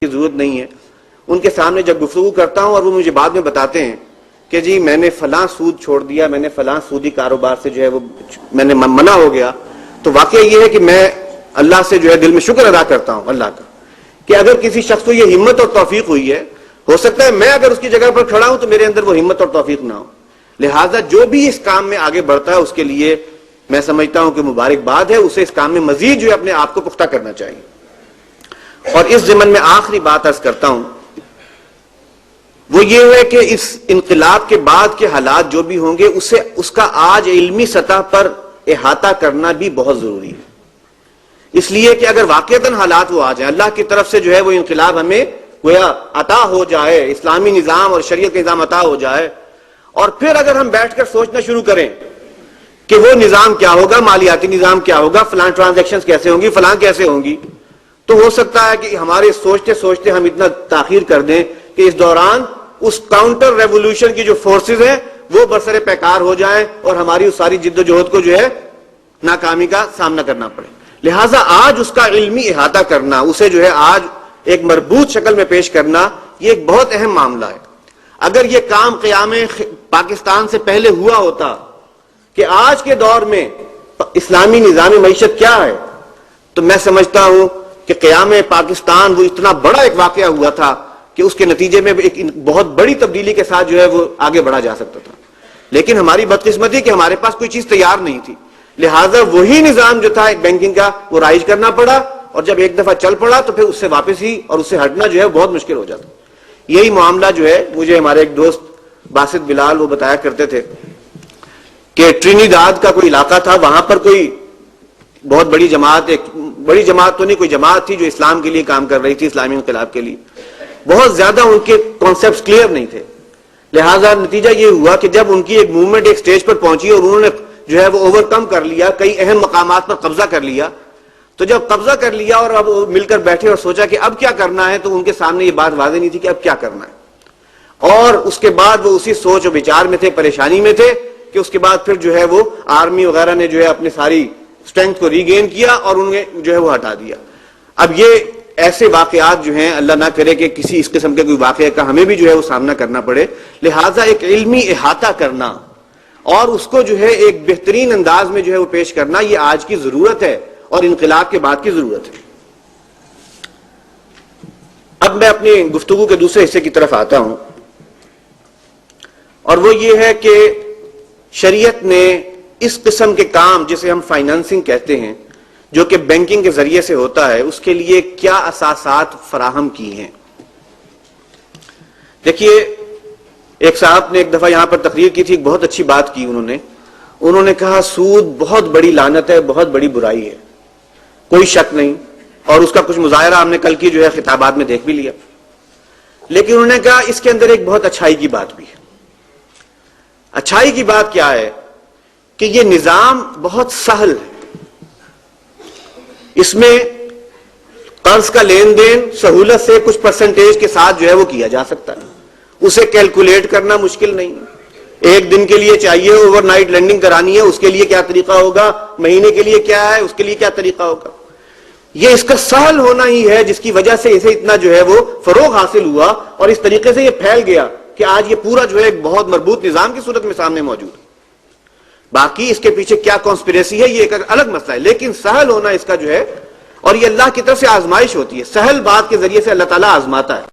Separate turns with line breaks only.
کی ضرورت نہیں ہے. ان کے سامنے جب گفتگو کرتا ہوں اور وہ مجھے بعد میں بتاتے ہیں کہ جی میں نے فلاں سود چھوڑ دیا, میں نے فلاں سودی کاروبار سے جو ہے وہ میں نے منع ہو گیا, تو واقعہ یہ ہے کہ میں اللہ سے جو ہے دل میں شکر ادا کرتا ہوں اللہ کا کہ اگر کسی شخص کو یہ ہمت اور توفیق ہوئی ہے, ہو سکتا ہے میں اگر اس کی جگہ پر کھڑا ہوں تو میرے اندر وہ ہمت اور توفیق نہ ہو. لہٰذا جو بھی اس کام میں آگے بڑھتا ہے اس کے لیے میں سمجھتا ہوں کہ مبارکباد ہے, اسے اس کام میں مزید جو ہے اپنے آپ کو پختہ کرنا چاہیے. اور اس ضمن میں آخری بات عرض کرتا ہوں وہ یہ ہے کہ اس انقلاب کے بعد کے حالات جو بھی ہوں گے اس کا آج علمی سطح پر احاطہ کرنا بھی بہت ضروری ہے. اس لیے کہ اگر واقعتاً حالات وہ آ جائیں, اللہ کی طرف سے جو ہے وہ انقلاب ہمیں گویا عطا ہو جائے, اسلامی نظام اور شریعت کا نظام عطا ہو جائے, اور پھر اگر ہم بیٹھ کر سوچنا شروع کریں کہ وہ نظام کیا ہوگا, مالیاتی نظام کیا ہوگا, فلاں ٹرانزیکشنز کیسے ہوں گی, فلاں کیسے ہوں گی, تو ہو سکتا ہے کہ ہمارے سوچتے سوچتے ہم اتنا تاخیر کر دیں کہ اس دوران اس کاؤنٹر ریولوشن کی جو فورسز ہیں وہ برسر پیکار ہو جائیں اور ہماری اس ساری جد و جہد کو جو ہے ناکامی کا سامنا کرنا پڑے. لہٰذا آج اس کا علمی احاطہ کرنا, اسے جو ہے آج ایک مربوط شکل میں پیش کرنا, یہ ایک بہت اہم معاملہ ہے. اگر یہ کام قیام پاکستان سے پہلے ہوا ہوتا کہ آج کے دور میں اسلامی نظام معیشت کیا ہے, تو میں سمجھتا ہوں کہ قیام پاکستان وہ اتنا بڑا ایک واقعہ ہوا تھا کہ اس کے نتیجے میں ایک بہت بڑی تبدیلی کے ساتھ جو ہے وہ آگے بڑھا جا سکتا تھا. لیکن ہماری بدقسمتی کہ ہمارے پاس کوئی چیز تیار نہیں تھی, لہٰذا وہی نظام جو تھا ایک بینکنگ کا وہ رائج کرنا پڑا, اور جب ایک دفعہ چل پڑا تو پھر اس سے واپس ہی اور اس سے ہٹنا جو ہے بہت مشکل ہو جاتا. یہی معاملہ جو ہے مجھے ہمارے ایک دوست باسط بلال وہ بتایا کرتے تھے کہ ٹرینیڈاد کا کوئی علاقہ تھا, وہاں پر کوئی بہت بڑی جماعت, ایک بڑی جماعت تو نہیں, کوئی جماعت تھی جو اسلام کے لیے کام کر رہی تھی, اسلامی انقلاب کے لیے. بہت زیادہ ان کے کانسیپٹس کلیئر نہیں تھے, لہٰذا نتیجہ یہ ہوا کہ جب ان کی ایک موومنٹ ایک سٹیج پر پہنچی اور انہوں نے جو ہے وہ اوور کم کر لیا, کئی اہم مقامات پر قبضہ کر لیا, تو جب قبضہ کر لیا اور اب مل کر بیٹھے اور سوچا کہ اب کیا کرنا ہے, تو ان کے سامنے یہ بات واضح نہیں تھی کہ اب کیا کرنا ہے. اور اس کے بعد وہ اسی سوچ و بچار میں تھے, پریشانی میں تھے کہ اس کے بعد پھر جو ہے وہ آرمی وغیرہ نے جو ہے اپنی ساری اسٹرینتھ کو ریگین کیا اور انہیں جو ہے وہ ہٹا دیا. اب یہ ایسے واقعات جو ہیں, اللہ نہ کرے کہ کسی اس قسم کے کوئی واقعے کا ہمیں بھی جو ہے وہ سامنا کرنا پڑے. لہٰذا ایک علمی احاطہ کرنا اور اس کو جو ہے ایک بہترین انداز میں جو ہے وہ پیش کرنا, یہ آج کی ضرورت ہے اور انقلاب کے بعد کی ضرورت ہے. اب میں اپنی گفتگو کے دوسرے حصے کی طرف آتا ہوں, اور وہ یہ ہے کہ شریعت نے اس قسم کے کام جسے ہم فائنانسنگ کہتے ہیں, جو کہ بینکنگ کے ذریعے سے ہوتا ہے, اس کے لیے کیا اساسات فراہم کی ہیں. دیکھیے, ایک صاحب نے ایک دفعہ یہاں پر تقریر کی تھی, ایک بہت اچھی بات کی انہوں نے کہا سود بہت بڑی لعنت ہے, بہت بڑی برائی ہے, کوئی شک نہیں, اور اس کا کچھ مظاہرہ ہم نے کل کی جو ہے خطابات میں دیکھ بھی لیا. لیکن انہوں نے کہا اس کے اندر ایک بہت اچھائی کی بات بھی ہے. اچھائی کی بات کیا ہے کہ یہ نظام بہت سہل ہے, اس میں قرض کا لین دین سہولت سے کچھ پرسنٹیج کے ساتھ جو ہے وہ کیا جا سکتا ہے, اسے کیلکولیٹ کرنا مشکل نہیں ہے. ایک دن کے لیے چاہیے اوور نائٹ لینڈنگ کرانی ہے, اس کے لیے کیا طریقہ ہوگا, مہینے کے لیے کیا ہے, اس کے لیے کیا طریقہ ہوگا. یہ اس کا سہل ہونا ہی ہے جس کی وجہ سے اسے اتنا جو ہے وہ فروغ حاصل ہوا, اور اس طریقے سے یہ پھیل گیا کہ آج یہ پورا جو ہے ایک بہت مربوط نظام کی صورت میں سامنے موجود ہے. باقی اس کے پیچھے کیا کانسپریسی ہے یہ ایک الگ مسئلہ ہے, لیکن سہل ہونا اس کا جو ہے, اور یہ اللہ کی طرف سے آزمائش ہوتی ہے, سہل بات کے ذریعے سے اللہ تعالیٰ آزماتا ہے.